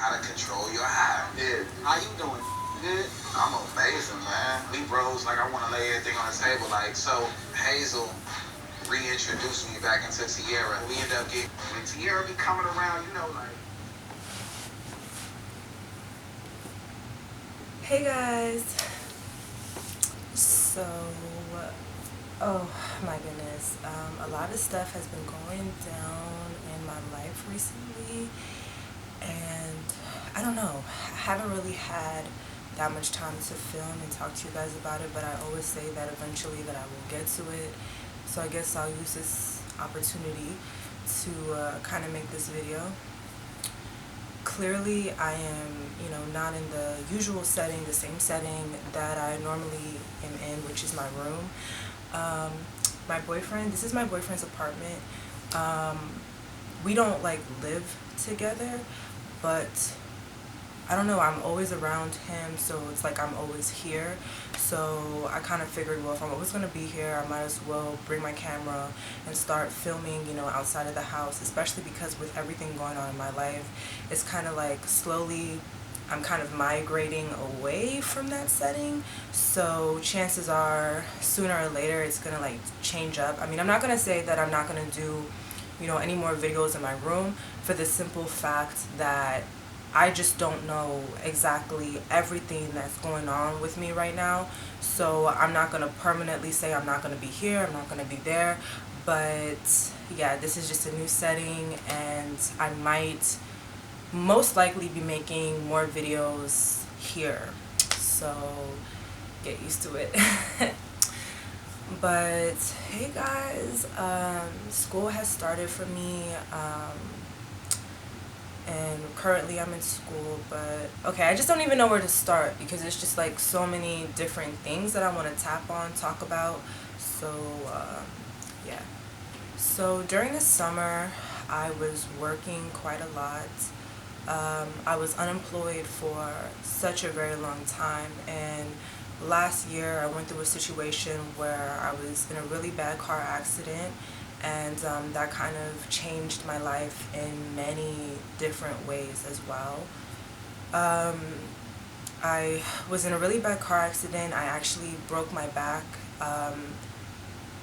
how to control your high. Yeah. How you doing? Good? I'm amazing, man. We bros, like I want to lay everything on the table. Like, so Hazel reintroduced me back into Tierra. We ended up getting, when Tierra be coming around, you know, like. Hey guys. So, oh my goodness, a lot of stuff has been going down in my life recently, and I don't know, I haven't really had that much time to film and talk to you guys about it, but I always say that eventually that I will get to it. So I guess I'll use this opportunity to kind of make this video. Clearly I am, not in the usual setting, the same setting that I normally am in, which is my room. This is my boyfriend's apartment. We don't like live together, but I don't know, I'm always around him, so it's like I'm always here. So I kind of figured, well, if I'm always going to be here, I might as well bring my camera and start filming, outside of the house, especially because with everything going on in my life, it's kind of like slowly I'm kind of migrating away from that setting. So chances are sooner or later it's going to like change up. I mean, I'm not going to say that I'm not going to do, any more videos in my room, for the simple fact that I just don't know exactly everything that's going on with me right now. So I'm not going to permanently say I'm not going to be here, I'm not going to be there. But yeah, this is just a new setting, and I might most likely be making more videos here. So get used to it. But hey guys, school has started for me. And currently I'm in school, but okay, I just don't even know where to start because it's just like so many different things that I want to talk about. So yeah, so during the summer I was working quite a lot. I was unemployed for such a very long time, and last year I went through a situation where I was in a really bad car accident, and that kind of changed my life in many different ways as well. I was in a really bad car accident. I actually broke my back.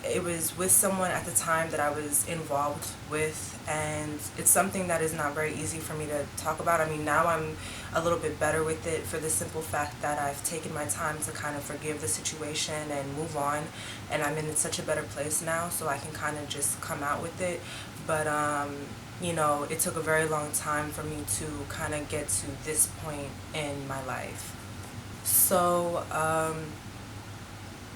It was with someone at the time that I was involved with, and it's something that is not very easy for me to talk about. I mean, now I'm a little bit better with it for the simple fact that I've taken my time to kind of forgive the situation and move on, and I'm in such a better place now, so I can kind of just come out with it. But it took a very long time for me to kind of get to this point in my life. So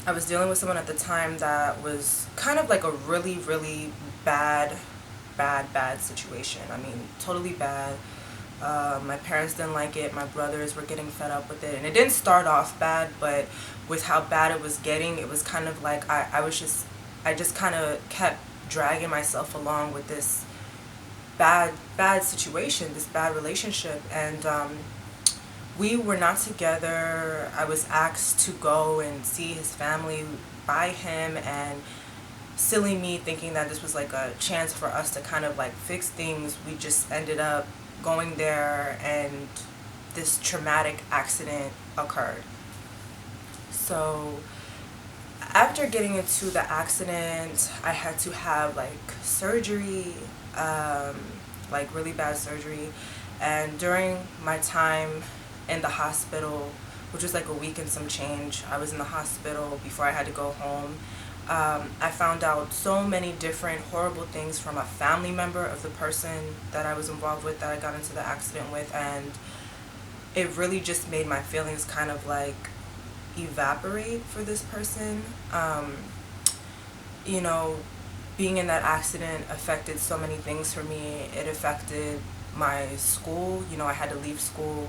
I was dealing with someone at the time that was kind of like a really, really bad situation. I mean, totally bad. My parents didn't like it. My brothers were getting fed up with it. And it didn't start off bad, but with how bad it was getting, it was kind of like I just kind of kept dragging myself along with this bad situation, this bad relationship. And we were not together. I was asked to go and see his family by him, and silly me thinking that this was like a chance for us to kind of like fix things, we just ended up going there and this traumatic accident occurred. So after getting into the accident, I had to have like surgery, like really bad surgery. And during my time in the hospital, which was like a week and some change, I was in the hospital before I had to go home. I found out so many different horrible things from a family member of the person that I was involved with, that I got into the accident with, and it really just made my feelings kind of like evaporate for this person. Being in that accident affected so many things for me. It affected my school. I had to leave school.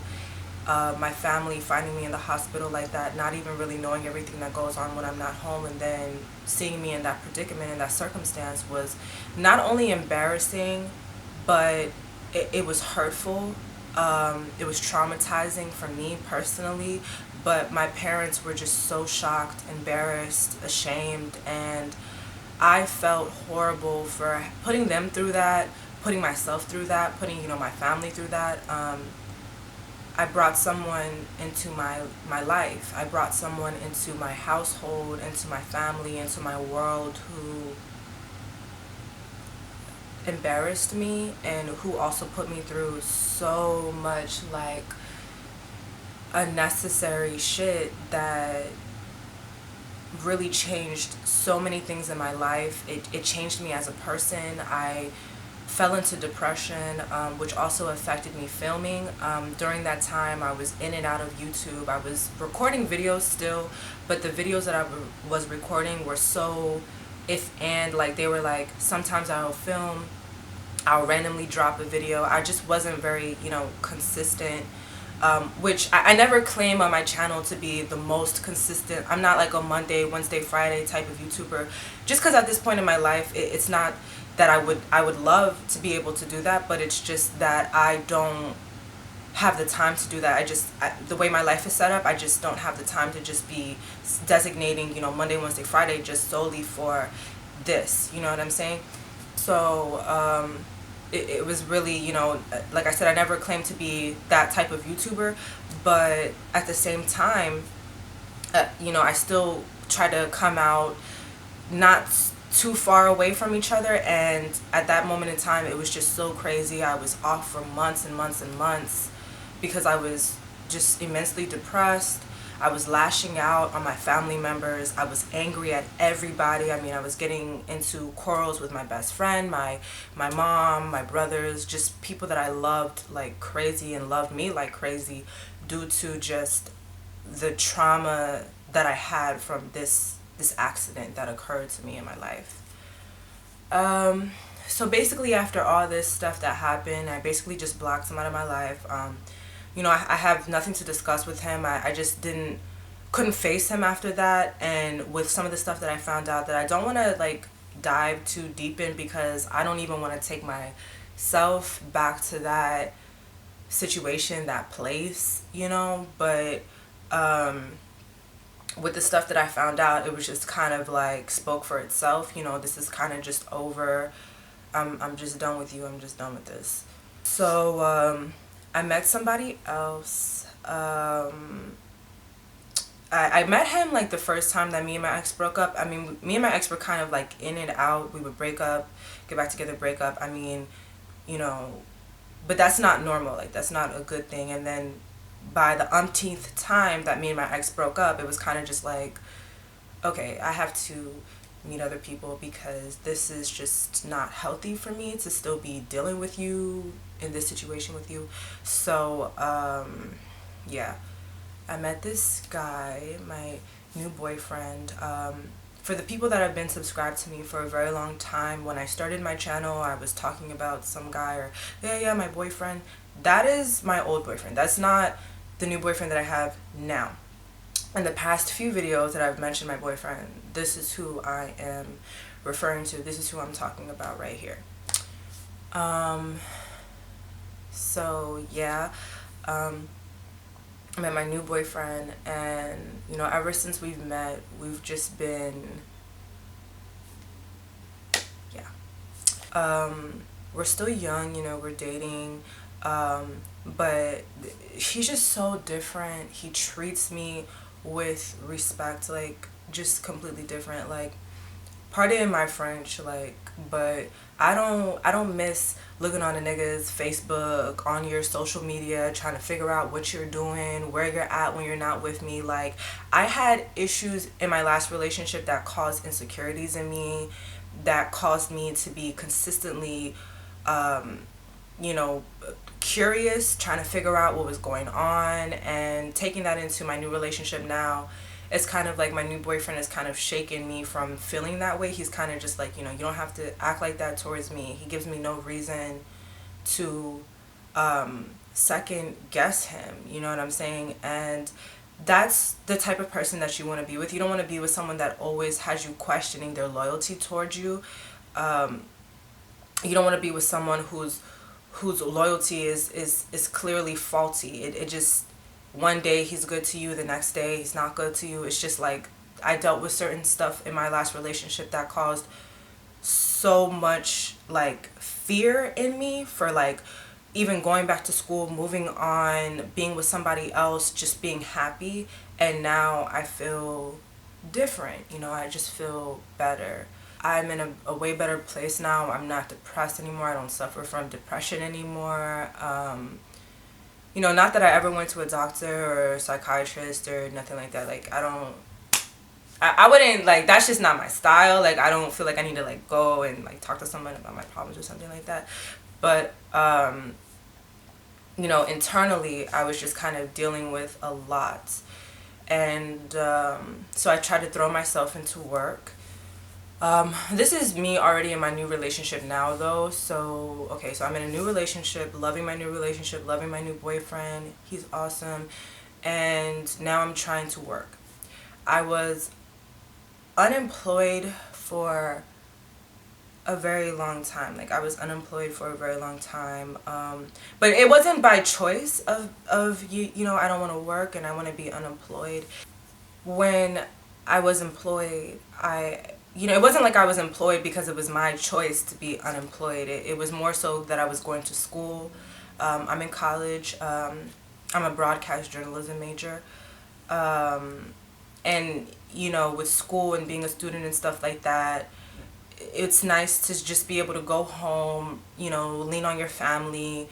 My family finding me in the hospital like that, not even really knowing everything that goes on when I'm not home, and then seeing me in that predicament, in that circumstance, was not only embarrassing, but it was hurtful. It was traumatizing for me personally, but my parents were just so shocked, embarrassed, ashamed, and I felt horrible for putting them through that, putting myself through that, putting my family through that. I brought someone into my life. I brought someone into my household, into my family, into my world who embarrassed me and who also put me through so much like unnecessary shit that really changed so many things in my life. It changed me as a person. I fell into depression, which also affected me filming. During that time, I was in and out of YouTube. I was recording videos still, but the videos that I was recording were so if and, like, they were like, sometimes I'll film, I'll randomly drop a video. I just wasn't very, consistent. Which I never claim on my channel to be the most consistent. I'm not like a Monday, Wednesday, Friday type of YouTuber. Just because at this point in my life, it's not that I would love to be able to do that, but it's just that I don't have the time to do that. The way my life is set up, I just don't have the time to just be designating, Monday, Wednesday, Friday just solely for this. You know what I'm saying? So, it was really, like I said, I never claimed to be that type of YouTuber, but at the same time, I still try to come out not too far away from each other. And at that moment in time, it was just so crazy. I was off for months and months and months because I was just immensely depressed. I was lashing out on my family members. I was angry at everybody. I mean, I was getting into quarrels with my best friend, my mom, my brothers, just people that I loved like crazy and loved me like crazy due to just the trauma that I had from this accident that occurred to me in my life. So basically, after all this stuff that happened, I basically just blocked him out of my life. I have nothing to discuss with him. I just couldn't face him after that. And with some of the stuff that I found out that I don't want to like dive too deep in, because I don't even want to take myself back to that situation, that place, but with the stuff that I found out, it was just kind of like spoke for itself. This is kind of just over. I'm just done with you. I'm just done with this. So I met somebody else. I met him like the first time that me and my ex broke up. I mean, me and my ex were kind of like in and out. We would break up, get back together, break up. I mean, but that's not normal. Like, that's not a good thing. And then by the umpteenth time that me and my ex broke up, it was kind of just like, okay, I have to meet other people because this is just not healthy for me to still be dealing with you in this situation with you. So, yeah, I met this guy, my new boyfriend. For the people that have been subscribed to me for a very long time, when I started my channel, I was talking about some guy, or yeah, my boyfriend. That is my old boyfriend. That's not the new boyfriend that I have now. In the past few videos that I've mentioned my boyfriend, this is who I am referring to. This is who I'm talking about right here. So yeah, I met my new boyfriend, and ever since we've met, we've just been, yeah. We're still young, we're dating, but he's just so different. He treats me with respect, like, just completely different. Like, pardon my French, like, but I don't miss looking on a nigga's Facebook, on your social media, trying to figure out what you're doing, where you're at when you're not with me. Like, I had issues in my last relationship that caused insecurities in me, that caused me to be consistently, curious, trying to figure out what was going on, and taking that into my new relationship now. It's kind of like my new boyfriend is kind of shaking me from feeling that way. He's kind of just like, you don't have to act like that towards me. He gives me no reason to second guess him. You know what I'm saying? And that's the type of person that you want to be with. You don't want to be with someone that always has you questioning their loyalty towards you. You don't want to be with someone whose loyalty is clearly faulty. It just, one day he's good to you, the next day he's not good to you. It's just like, I dealt with certain stuff in my last relationship that caused so much like fear in me for like even going back to school, moving on, being with somebody else, just being happy. And now I feel different. I just feel better. I'm in a way better place now. I'm not depressed anymore. I don't suffer from depression anymore. Not that I ever went to a doctor or a psychiatrist or nothing like that. Like, I wouldn't, like, that's just not my style. Like, I don't feel like I need to, like, go and, like, talk to someone about my problems or something like that. But, internally, I was just kind of dealing with a lot. And so I tried to throw myself into work. This is me already in my new relationship now, though. So, okay, so I'm in a new relationship, loving my new relationship, loving my new boyfriend. He's awesome. And now I'm trying to work. I was unemployed for a very long time. Like, I was unemployed for a very long time. But it wasn't by choice of I don't want to work and I want to be unemployed. When I was employed, it wasn't like I was employed because it was my choice to be unemployed. It was more so that I was going to school. I'm in college. I'm a broadcast journalism major. And, with school and being a student and stuff like that, it's nice to just be able to go home, lean on your family,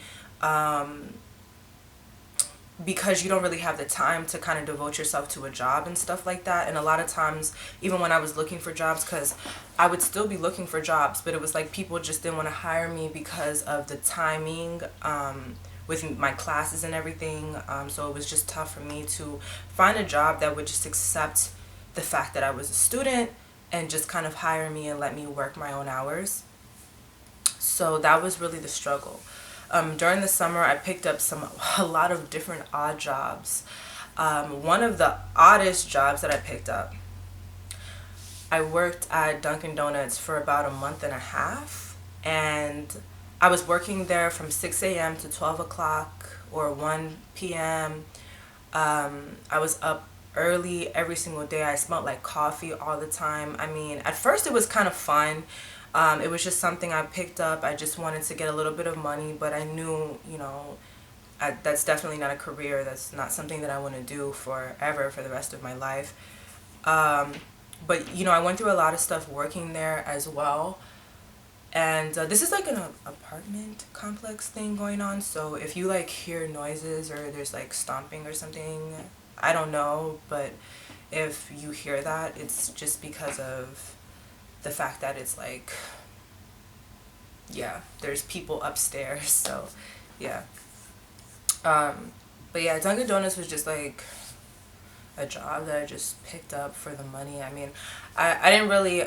because you don't really have the time to kind of devote yourself to a job and stuff like that. And a lot of times, even when I was looking for jobs, because I would still be looking for jobs, but it was like people just didn't want to hire me because of the timing with my classes and everything. So it was just tough for me to find a job that would just accept the fact that I was a student and just kind of hire me and let me work my own hours. So that was really the struggle. During the summer, I picked up a lot of different odd jobs. One of the oddest jobs that I picked up, I worked at Dunkin' Donuts for about a month and a half, and I was working there from 6 a.m. to 12 o'clock or 1 p.m. I was up early every single day. I smelled like coffee all the time. I mean, at first it was kind of fun. It was just something I picked up. I just wanted to get a little bit of money, but I knew, that's definitely not a career. That's not something that I want to do forever, for the rest of my life. But, I went through a lot of stuff working there as well. And this is like an apartment complex thing going on. So if you like hear noises or there's like stomping or something, I don't know. But if you hear that, it's just because of the fact that it's like, yeah, there's people upstairs. So yeah. But yeah, Dunkin' Donuts was just like a job that I just picked up for the money. I mean, I didn't really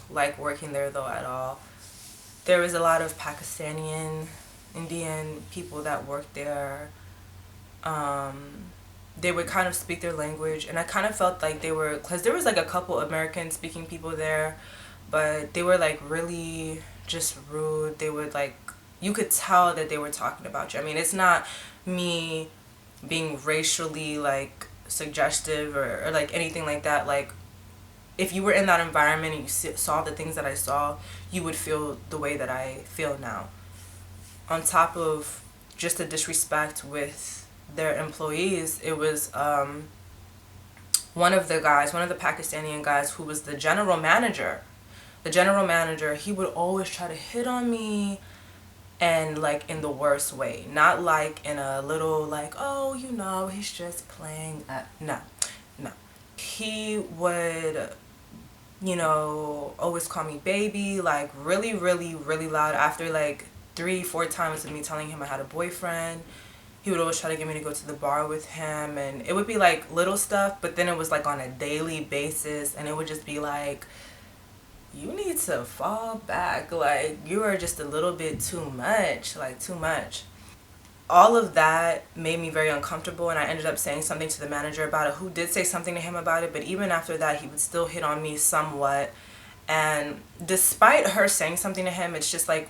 like working there though at all. There was a lot of Pakistani, Indian people that worked there. They would kind of speak their language, and I kind of felt like they were, because there was like a couple American speaking people there, but they were like really just rude. They would like, you could tell that they were talking about you. I mean, it's not me being racially like suggestive or like anything like that. Like, if you were in that environment and you saw the things that I saw, you would feel the way that I feel now. On top of just the disrespect with their employees, it was one of the Pakistani guys who was the general manager. The general manager, he would always try to hit on me, and like in the worst way. Not like in a little like, oh, he's just playing. No. He would, always call me baby, like really, really, really loud. After like 3-4 times of me telling him I had a boyfriend, he would always try to get me to go to the bar with him. And it would be like little stuff, but then it was like on a daily basis, and it would just be like, you need to fall back. Like, you are just a little bit too much, like too much. All of that made me very uncomfortable, and I ended up saying something to the manager about it, who did say something to him about it. But even after that, he would still hit on me somewhat. And despite her saying something to him, it's just like,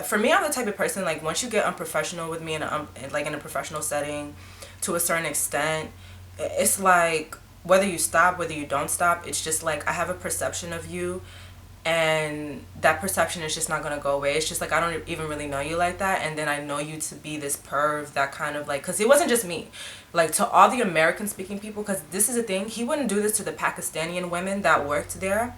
for me, I'm the type of person, like, once you get unprofessional with me in a professional setting to a certain extent, it's like, whether you stop, whether you don't stop, it's just like, I have a perception of you, and that perception is just not going to go away. It's just like, I don't even really know you like that, and then I know you to be this perv that kind of like, because it wasn't just me, like to all the American speaking people, because this is the thing, he wouldn't do this to the Pakistani women that worked there.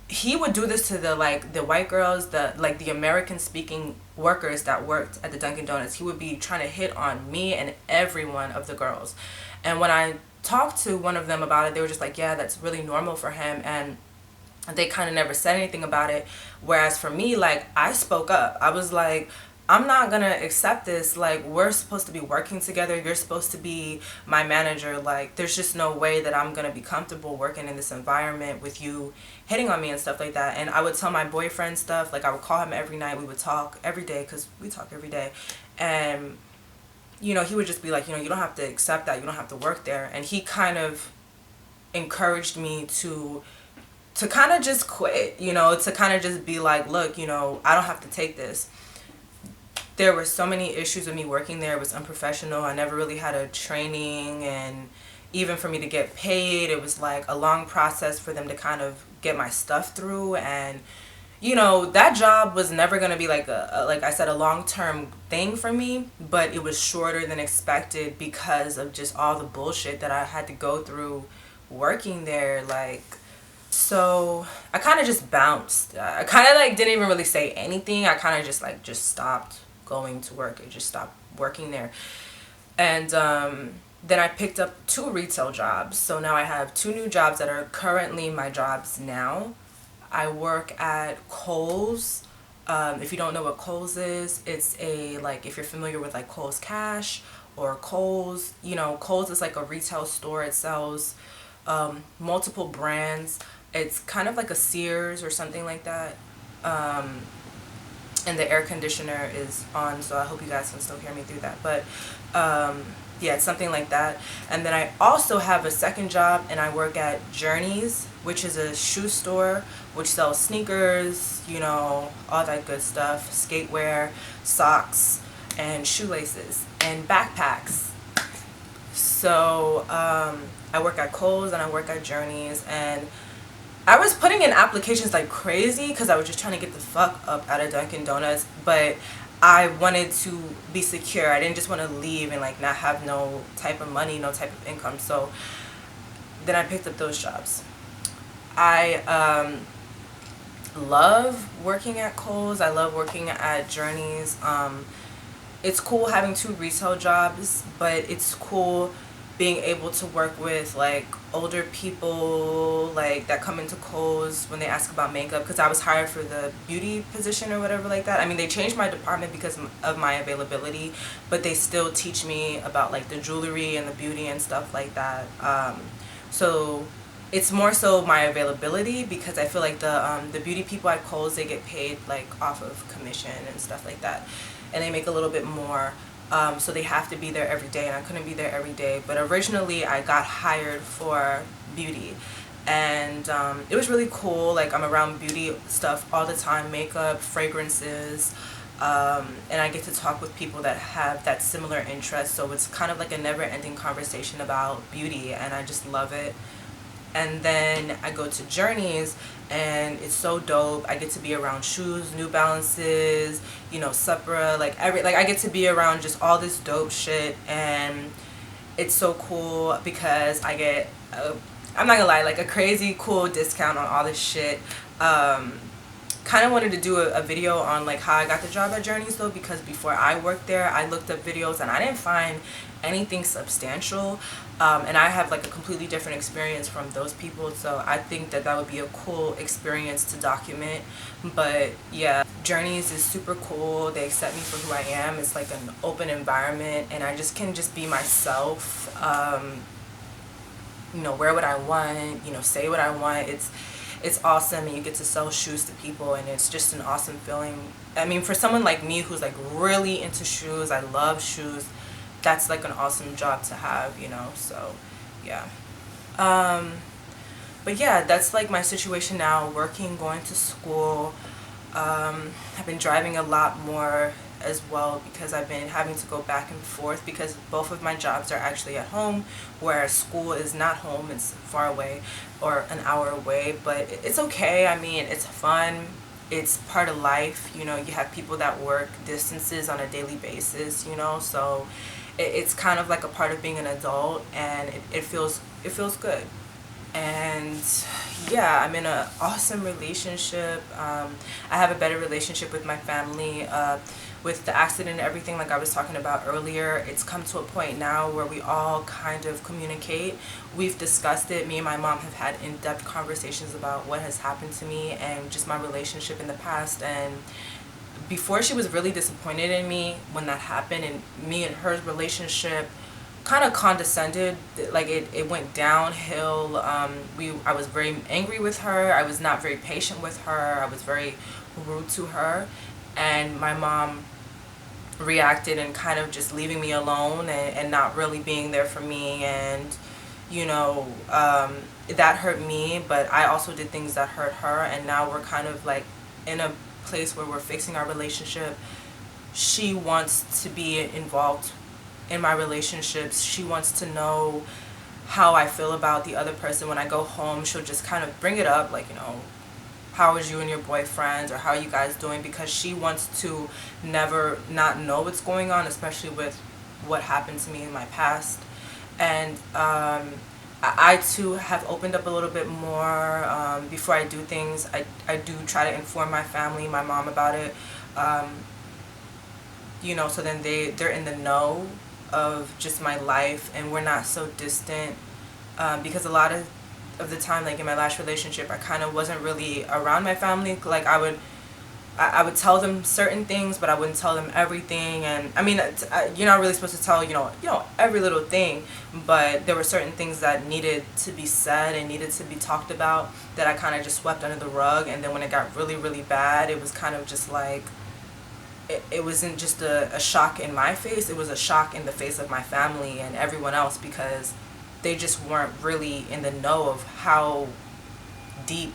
He would do this to the like the white girls, the like the American speaking workers that worked at the Dunkin' Donuts. He would be trying to hit on me and every one of the girls. And when I talked to one of them about it, they were just like, yeah, that's really normal for him. And they kind of never said anything about it. Whereas for me, like, I spoke up. I was like, I'm not gonna accept this. Like, we're supposed to be working together. You're supposed to be my manager. Like, there's just no way that I'm gonna be comfortable working in this environment with you hitting on me and stuff like that. And I would tell my boyfriend stuff. Like, I would call him every night. We would talk every day, because we talk every day. And, you know, he would just be like, you know, you don't have to accept that. You don't have to work there. And he kind of encouraged me to kind of just quit, you know, to kind of just be like, look, you know, I don't have to take this. There were so many issues with me working there. It was unprofessional. I never really had a training, and even for me to get paid, it was like a long process for them to kind of get my stuff through. And you know, that job was never going to be like like I said, a long-term thing for me, but it was shorter than expected because of just all the bullshit that I had to go through working there. Like, so I kind of just bounced. I kind of like didn't even really say anything. I kind of just like just stopped going to work. I just stopped working there. And then I picked up 2 retail jobs. So now I have 2 new jobs that are currently my jobs now. I work at Kohl's. If you don't know what Kohl's is, it's a, like, if you're familiar with like Kohl's Cash or Kohl's, you know, Kohl's is like a retail store. It sells multiple brands. It's kind of like a Sears or something like that. And the air conditioner is on, so I hope you guys can still hear me through that. But yeah, it's something like that. And then I also have a second job, and I work at Journeys, which is a shoe store which sells sneakers, you know, all that good stuff, skatewear, socks, and shoelaces, and backpacks. So I work at Kohl's and I work at Journeys, and I was putting in applications like crazy because I was just trying to get the fuck up out of Dunkin' Donuts, but I wanted to be secure. I didn't just want to leave and like not have no type of money, no type of income. So then I picked up those jobs. I love working at Kohl's. I love working at Journeys. It's cool having 2 retail jobs, but it's cool being able to work with like older people like that come into Kohl's when they ask about makeup, because I was hired for the beauty position or whatever like that. I mean, they changed my department because of my availability, but they still teach me about like the jewelry and the beauty and stuff like that. So it's more so my availability, because I feel like the beauty people at Kohl's, they get paid like off of commission and stuff like that, and they make a little bit more. So they have to be there every day, and I couldn't be there every day. But originally I got hired for beauty, and it was really cool. Like, I'm around beauty stuff all the time, makeup, fragrances, and I get to talk with people that have that similar interest. So it's kind of like a never-ending conversation about beauty, and I just love it. And then I go to Journeys, and it's so dope. I get to be around shoes, New Balances, you know, Supra, like I get to be around just all this dope shit, and it's so cool because I get I'm not gonna lie, like a crazy cool discount on all this shit. Kind of wanted to do a video on like how I got the job at Journeys though, because before I worked there, I looked up videos and I didn't find anything substantial, and I have like a completely different experience from those people, so I think that that would be a cool experience to document. But yeah, Journeys is super cool. They accept me for who I am. It's like an open environment, and I just can just be myself. You know, wear what I want, you know, say what I want. It's awesome, and you get to sell shoes to people, and it's just an awesome feeling. I mean, for someone like me who's like really into shoes, I love shoes, that's like an awesome job to have, you know. So yeah, but yeah, that's like my situation now, working, going to school. I've been driving a lot more as well, because I've been having to go back and forth because both of my jobs are actually at home, whereas school is not home, it's far away or an hour away. But it's okay. I mean, it's fun. It's part of life. You know, you have people that work distances on a daily basis, you know, so it's kind of like a part of being an adult, and it feels good. And yeah, I'm in an awesome relationship. I have a better relationship with my family. With the accident and everything, like I was talking about earlier, it's come to a point now where we all kind of communicate. We've discussed it. Me and my mom have had in-depth conversations about what has happened to me and just my relationship in the past. And before, she was really disappointed in me when that happened, and me and her relationship kind of condescended. Like it went downhill. I was very angry with her. I was not very patient with her. I was very rude to her, and my mom reacted and kind of just leaving me alone, and not really being there for me. And you know, that hurt me, but I also did things that hurt her, and now we're kind of like in a place where we're fixing our relationship. She wants to be involved in my relationships. She wants to know how I feel about the other person. When I go home, she'll just kind of bring it up, like, you know, how is you and your boyfriends, or how are you guys doing, because she wants to never not know what's going on, especially with what happened to me in my past. And I too have opened up a little bit more. Before I do things, I do try to inform my family, my mom, about it. You know, so then they're in the know of just my life, and we're not so distant. Because a lot of the time, like in my last relationship, I kind of wasn't really around my family. Like I would tell them certain things, but I wouldn't tell them everything. And I mean, you're not really supposed to tell, every little thing, but there were certain things that needed to be said and needed to be talked about that I kind of just swept under the rug. And then when it got really, really bad, it was kind of just like, it wasn't just a shock in my face, it was a shock in the face of my family and everyone else, because they just weren't really in the know of how deep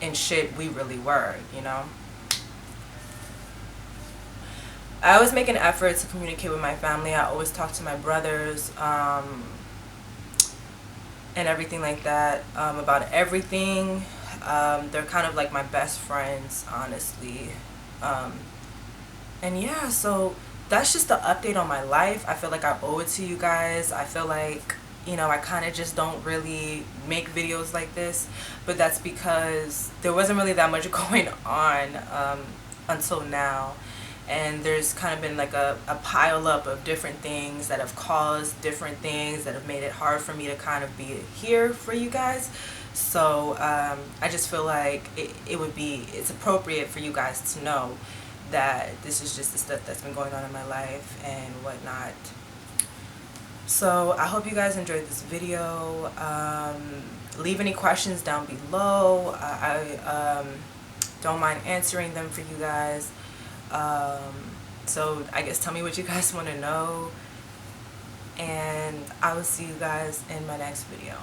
in shit we really were, you know? I always make an effort to communicate with my family. I always talk to my brothers, and everything like that, about everything. They're kind of like my best friends, honestly. And yeah, so that's just the update on my life. I feel like I owe it to you guys. I feel like, I kind of just don't really make videos like this, but that's because there wasn't really that much going on until now. And there's kind of been like a pile up of different things that have caused different things that have made it hard for me to kind of be here for you guys. So I just feel like it's appropriate for you guys to know that this is just the stuff that's been going on in my life and whatnot. So I hope you guys enjoyed this video. Leave any questions down below. I don't mind answering them for you guys. So I guess tell me what you guys want to know, and I will see you guys in my next video.